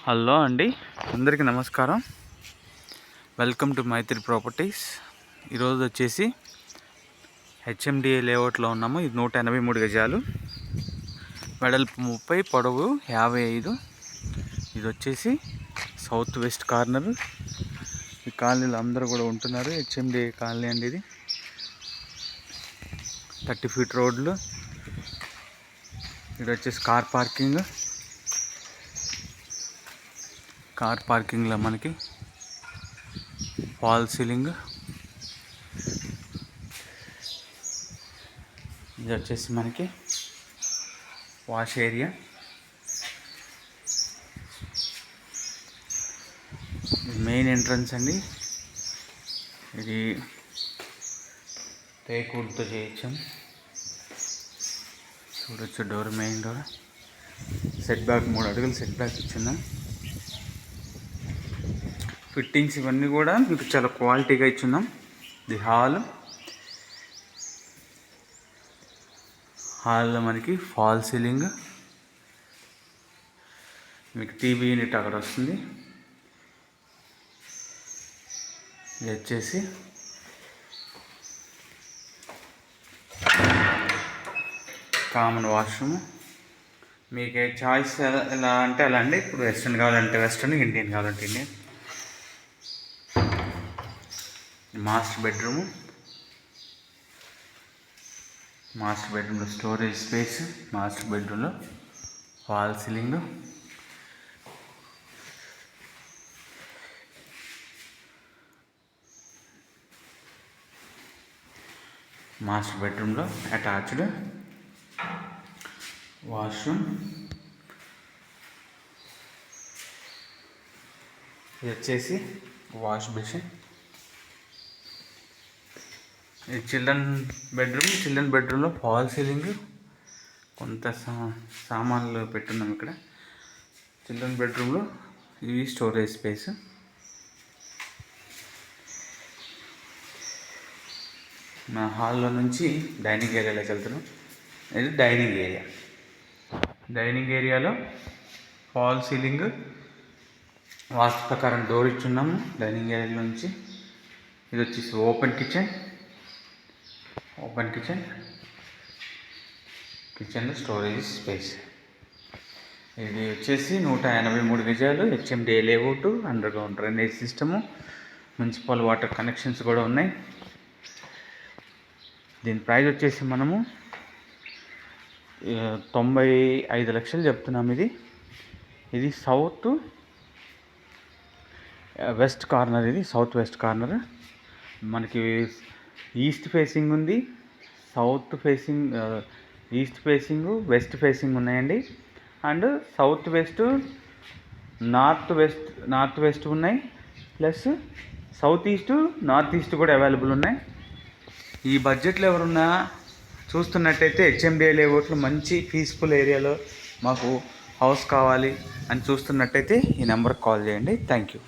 Hello అండి, అందరికీ నమస్కారం. Welcome to Maitri properties. ఈరోజు వచ్చేసి హెచ్ఎండిఏ లేఅవుట్లో ఉన్నాము. ఇది 183 గజాలు, వెడల్పు 30, పొడవు 55. ఇది వచ్చేసి సౌత్ వెస్ట్ కార్నర్. ఈ కాలనీలో అందరూ కూడా ఉంటున్నారు. హెచ్ఎండిఏ కాలనీ అండి. ఇది 30 ఫీట్ రోడ్లు. ఇది వచ్చేసి కార్ పార్కింగ్లో మనకి ఫాల్ సీలింగ్. ఇది వచ్చేసి మనకి వాష్ ఏరియా. మెయిన్ ఎంట్రన్స్ అండి. ఇది టేకుడ్తో చేయొచ్చు. చూడొచ్చు door, main door. Set back 3 అడుగులు సెట్ బ్యాక్ ఇచ్చిందాం. ఫిట్టింగ్స్ ఇవన్నీ కూడా మీకు చాలా క్వాలిటీగా ఇచ్చున్నాం. ఇది హాల్లో మనకి ఫాల్ సీలింగ్, మీకు టీవీ యూనిట్ అక్కడ వస్తుంది. ఇది వచ్చేసి కామన్ వాష్రూమ్. మీకు చాయిస్ ఎలా అంటే అలా అండి. ఇప్పుడు వెస్ట్రన్ కావాలంటే వెస్ట్రన్, ఇండియన్ కావాలంటే ఇండియన్. మాస్టర్ బెడ్రూమ్లో స్టోరేజ్ స్పేస్. మాస్టర్ బెడ్రూమ్లో ఫాల్ సీలింగ్. మాస్టర్ బెడ్రూమ్లో అటాచ్డ్ వాష్రూమ్. ఇది వచ్చేసి వాష్ బేసిన్. ఇది చిల్డ్రన్ బెడ్రూమ్లో ఫాల్ సీలింగ్. కొంత సామాన్లు పెట్టున్నాం ఇక్కడ. చిల్డ్రన్ బెడ్రూమ్లో ఇది స్టోరేజ్ స్పేస్. మా హాల్లో నుంచి డైనింగ్ ఏరియాలోకి వెళ్తున్నాం. ఇది డైనింగ్ ఏరియాలో ఫాల్ సీలింగ్, వాస్తు ప్రకారం డోర్ ఇచ్చున్నాము డైనింగ్ ఏరియా నుంచి. ఇది వచ్చేసి ఓపెన్ కిచెన్లో స్టోరేజ్ స్పేస్. ఇది వచ్చేసి 183 గజాలు, HMDA layout, under ground drainage system, municipal water connections కూడా ఉన్నాయి. దీని ప్రైస్ వచ్చేసి మనము 95 లక్షలు చెప్తున్నాము. ఇది సౌత్ వెస్ట్ కార్నర్. మనకి ఈస్ట్ ఫేసింగ్ ఉంది, ఈస్ట్ ఫేసింగ్, వెస్ట్ ఫేసింగ్ ఉన్నాయండి. And south west, north west ఉన్నాయి. Plus south east, north east కూడా అవైలబుల్ ఉన్నాయి. ఈ బడ్జెట్లో ఎవరున్నా చూస్తున్నట్టయితే హెచ్ఎండిఏ లేఅవుట్లో మంచి పీస్ఫుల్ ఏరియాలో మాకు హౌస్ కావాలి అని చూస్తున్నట్టయితే ఈ నెంబర్కి కాల్ చేయండి. Thank you.